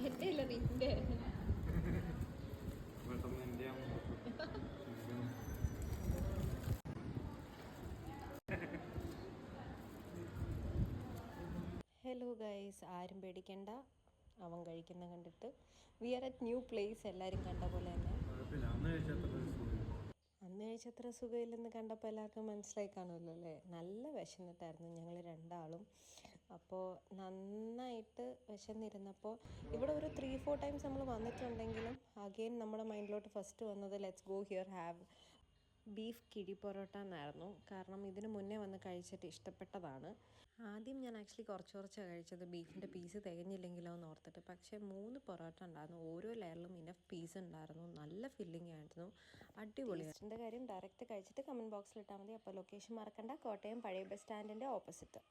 എൻ്റെ ഇല്ല നിന്റെ. ഹലോ ഗൈസ്, ആരും പേടിക്കണ്ട, അവൻ കഴിക്കുന്ന കണ്ടിട്ട്. We are at new place. എല്ലാവരും കണ്ട പോലെ തന്നെ. അന്ന് കഴിച്ചത്ര സുഖമില്ലെന്ന് കണ്ടപ്പോൾ എല്ലാവർക്കും മനസ്സിലായി കാണുമല്ലോ അല്ലേ. നല്ല വിശന്നിട്ടായിരുന്നു ഞങ്ങൾ രണ്ടാളും. അപ്പോൾ നന്നായിട്ട് വിശന്നിരുന്നപ്പോൾ ഇവിടെ ഒരു 3-4 ടൈംസ് നമ്മൾ വന്നിട്ടുണ്ടെങ്കിലും അഗെയിൻ നമ്മുടെ മൈൻഡിലോട്ട് ഫസ്റ്റ് വന്നത് let's go here have beef കിഴി പൊറോട്ട എന്നായിരുന്നു. കാരണം ഇതിന് മുന്നേ വന്ന് കഴിച്ചിട്ട് ഇഷ്ടപ്പെട്ടതാണ്. ആദ്യം ഞാൻ ആക്ച്വലി കുറച്ചാണ് കഴിച്ചത്, ബീഫിൻ്റെ പീസ് തികഞ്ഞില്ലെങ്കിലോ എന്ന് ഓർത്തിട്ട്. പക്ഷേ 3 പൊറോട്ട ഉണ്ടായിരുന്നു, ഓരോ ലെയറിലും ഇനഫ് പീസ് ഉണ്ടായിരുന്നു, നല്ല ഫില്ലിംഗ് ആയിരുന്നു, അടിപൊളി. ടേസ്റ്റിൻ്റെ കാര്യം ഡയറക്റ്റ് കഴിച്ചിട്ട് കമൻറ്റ് ബോക്സിൽ ഇട്ടാൽ മതി. അപ്പോൾ ലൊക്കേഷൻ മറക്കണ്ട, കോട്ടയം പഴയ ബസ് സ്റ്റാൻഡിൻ്റെ ഓപ്പോസിറ്റ്.